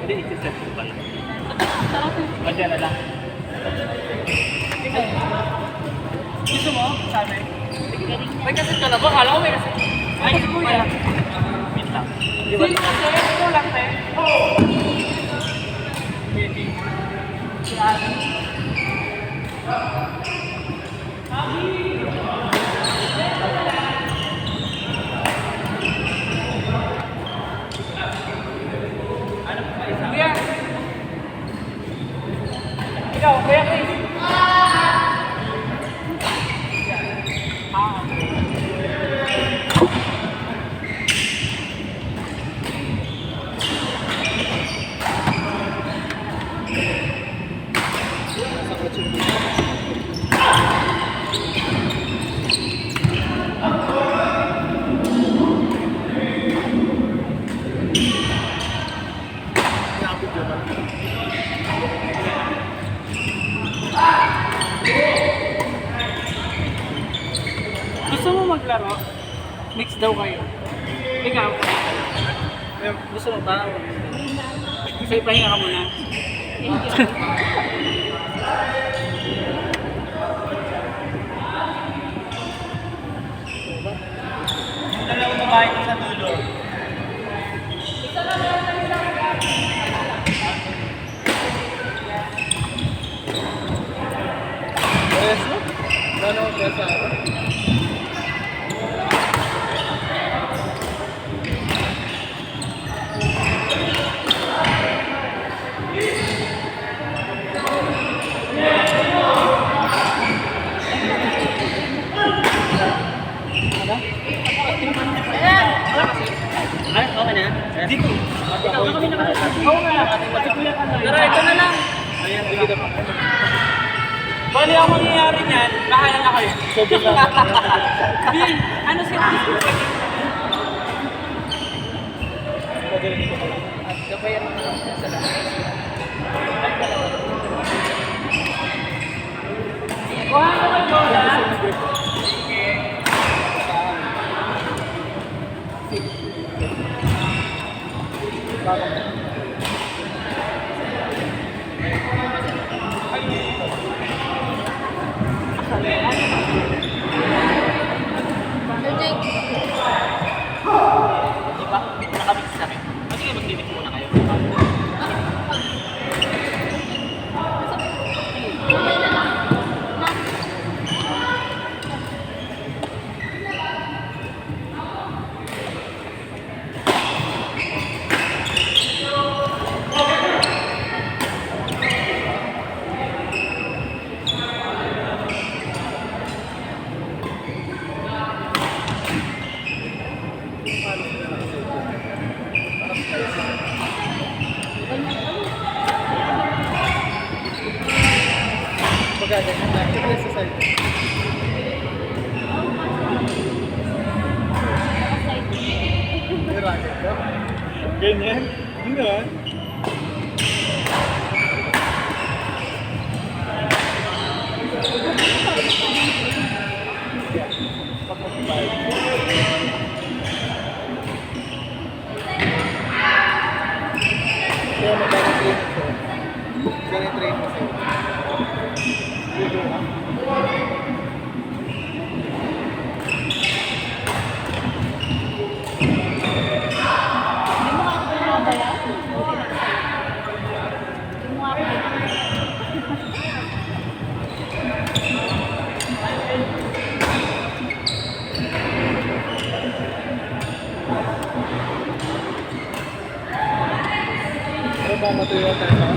Hindi, isi-set ko pala. Madyan na lang. Gusto mo? Sabi? May kasit ka na ba? Kala ko may kasit. Ay, kuya. Wait lang. Sino kasi? Ito lang, te. Oo. Pwede. Kuya. Ikaw, kuya Chris. Gusto mo maglaro? Mix daw kayo. Ikaw? Gusto mo ba? Sige, pahinga ka muna. Thank you. Yung dalawang babae ko sa dulo. Eso? Gano'n ba sa ako? Ay, okay na? Dito. Oo nga. Tara, ito na lang. Ayan, dito pa. Bali ang mangyayari niyan, bahala na kayo. B, ano siya? At kapayan mo sa lahat. Kuha ko may bola. Diba? Nakamix sa akin. Sige, mag-limit muna kayo. Ganyan? Hindi naman. Kaya magkano training sir? Magkano training sir? May mukha ko na ba yan? May mukha ko na. Ano ba matuyo tayo ba?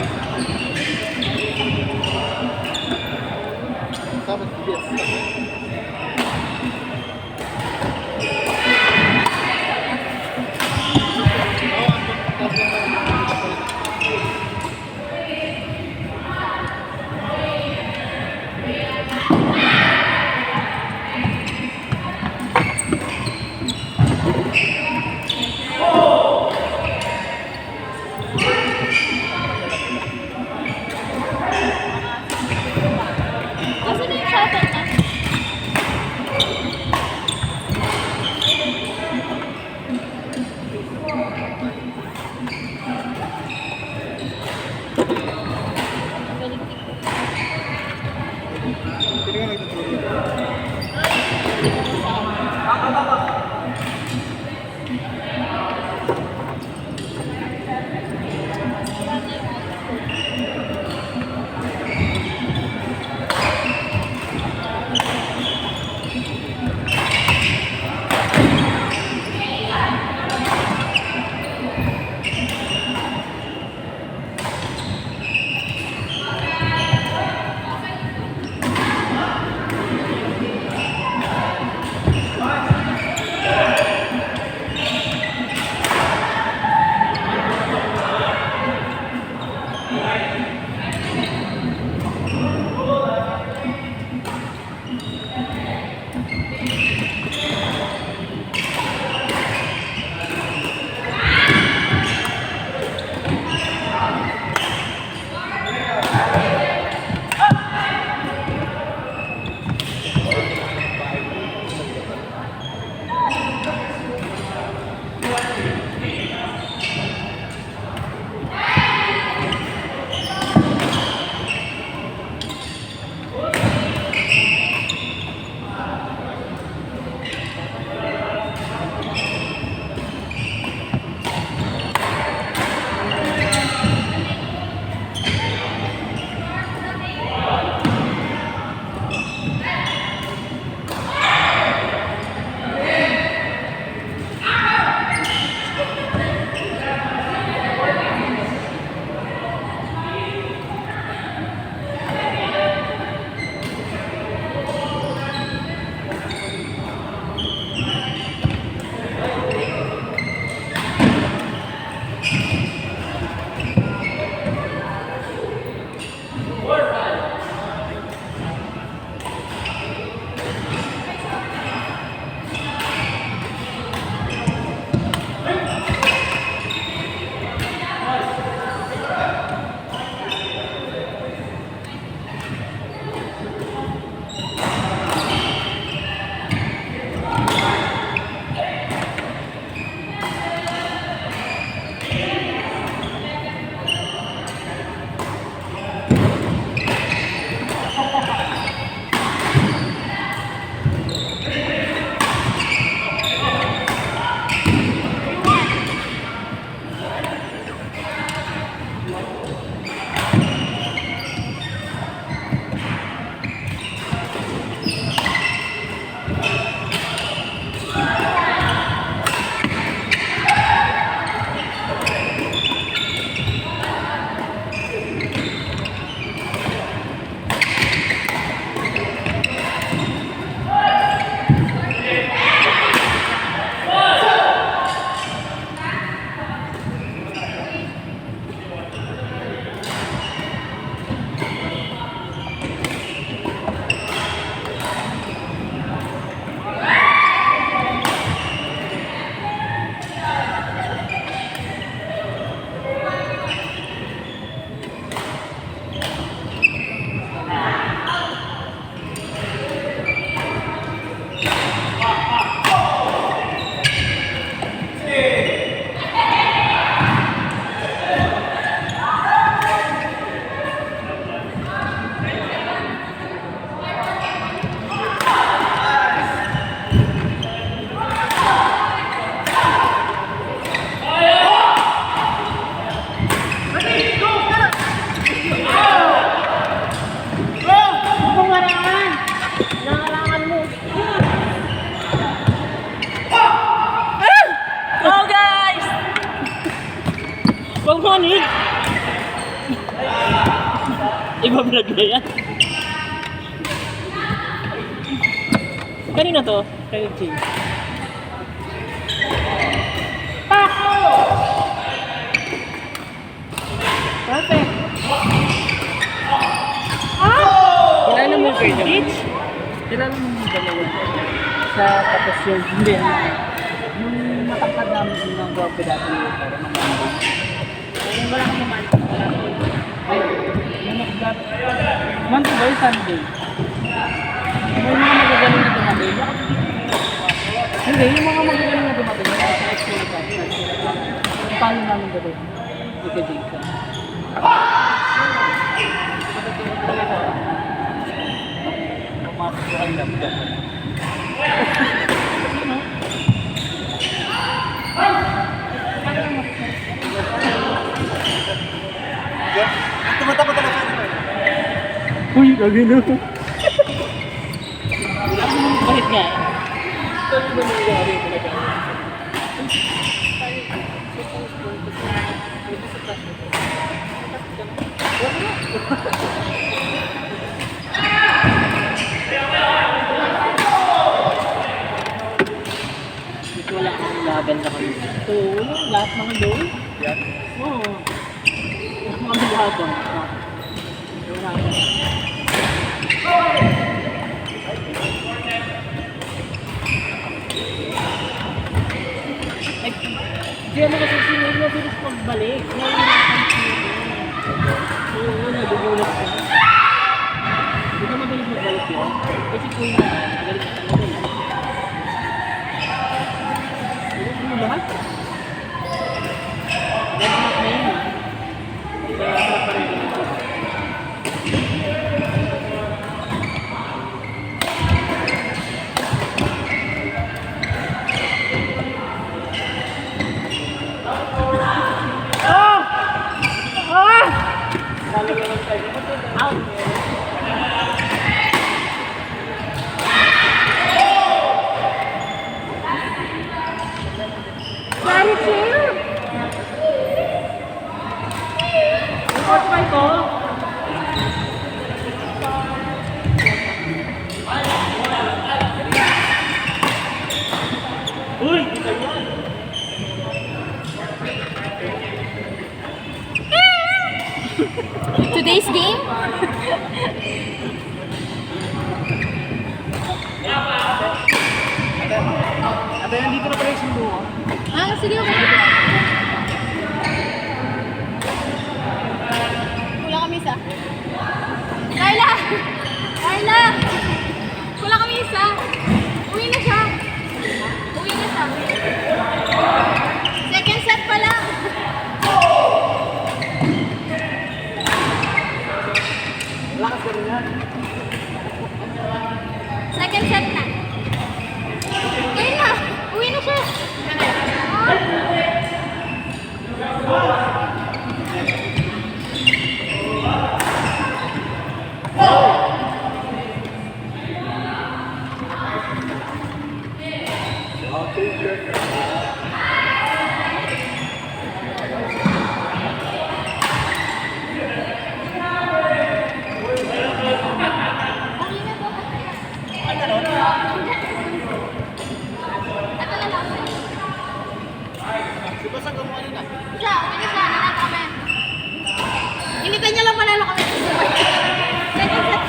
Sabat yes. Kasi na yung shuttle na. Iba-vlog na yan. Kanina to? Kay Jay. Pako! Perfect. Kilala mo yung Kuya Jam? Kilala mo yung dalawa? Sa tapos yung hindi. Yung matangkad namin yung mga gwapo dati yung para mamahal. Yung wala kang mamahal. Ay, yung nagdat. Monday ba yung Sunday? May mga magagaling na dumating. Hindi, yung mga magagaling na dumating. Yung sa school ka. Paano namin gawin? Ika Jason. Pumasok ko ang laptop. Tumatakot na siya. Uy, lagi na. Bakit nga? Ito yung nangyayari talaga. Dito wala akong laban na kami. Ito, lahat mga low. Yan. Oo. Mga bilhabang. Wala akong. Hindi ano kasi sinunod na bilis pagbalik. Oo, nadugulat ka. Hindi ka mabilis magbalik yun. Kasi kung yun naman, magalit ka talaga yun. Ano lahat? Lahat na yun. Kaya harap pa rin dito. Today's game? Ate, nandito na pala yung sundo ko. Ah, sige, okay. Kulang kami isa. Carla! Carla! Kulang kami isa. Uwi na siya. Uwi na siya. Second set pa lang. Lakas ka rin yan. Second set na. Uwi na. Uwi na siya. Diba sa gawa nila? Siya, uwi na siya. Nanalo kami. Initan niya lang manalo kami. Second set.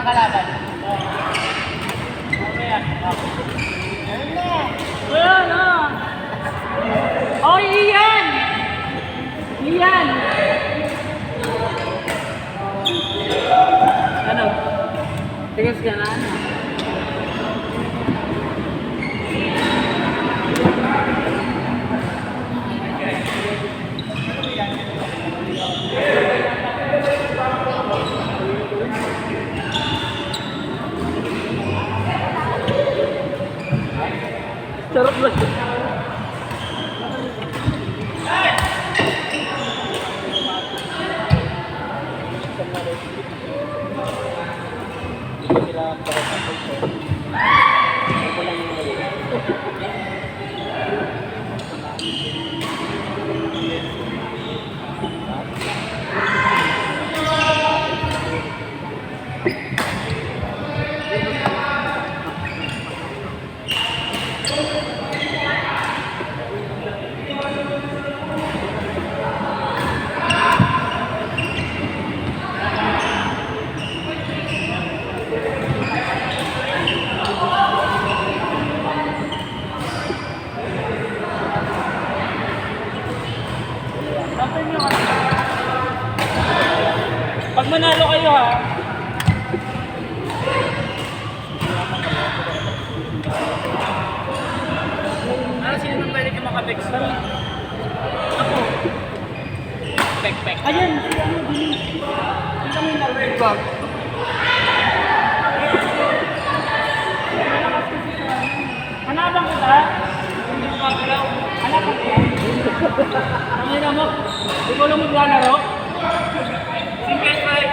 kalaban. Mamaya. Wala na. Oh, Ian! Ian! Ano? Tigas ka na, ano? Sarap ba? Pag manalo kayo ha. Ano sino nang pwede ka makabex? Ako. Pek. Ayan. Hindi kami na-red bag. Hanapang kita. Hindi mo magalaw. Hanapang kita. Ang ina mo. Ikaw lang maglalaro. Single five.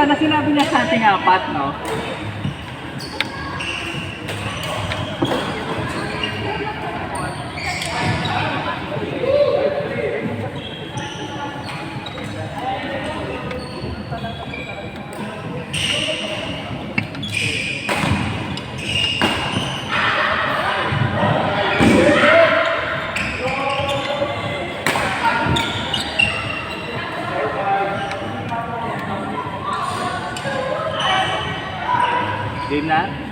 sana sinabi niya sa ating apat, no? Game na?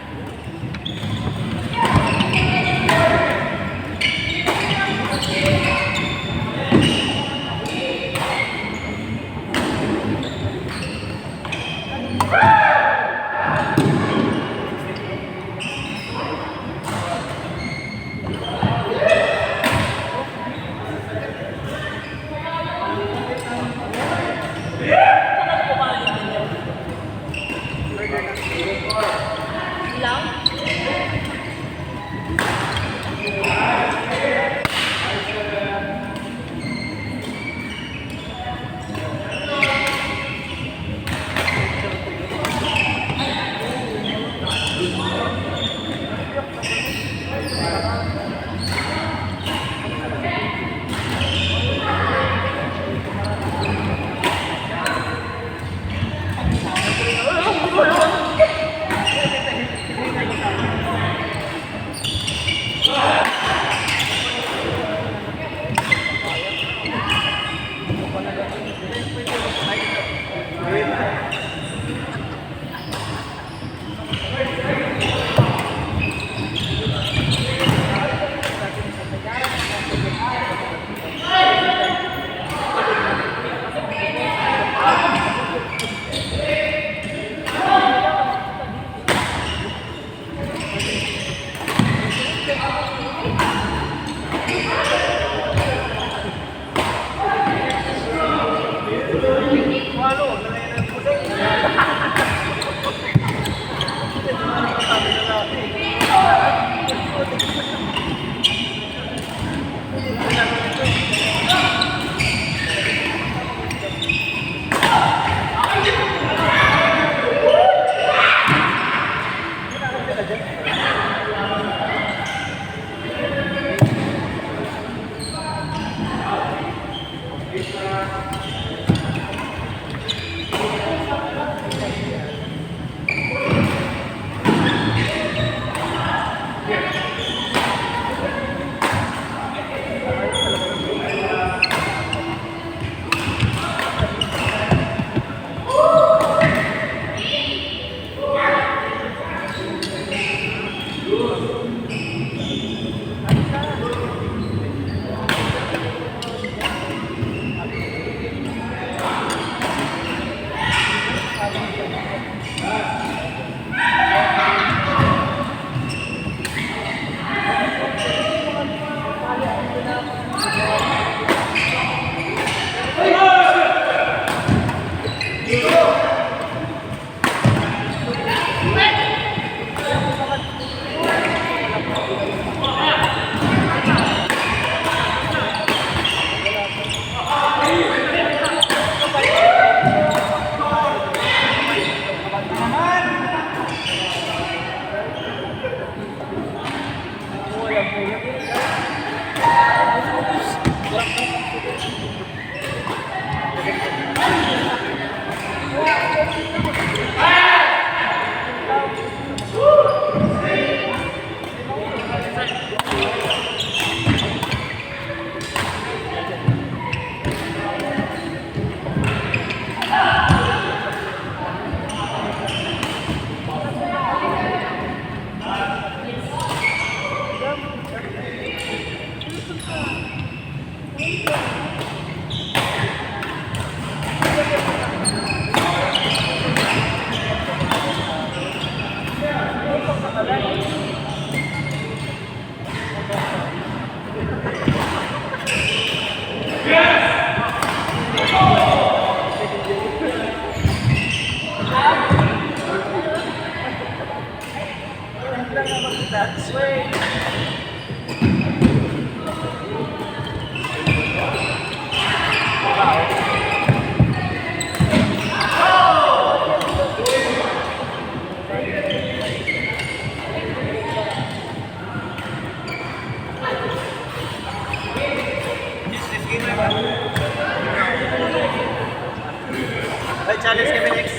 challenge kami next.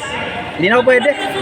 Hindi na ako pwede.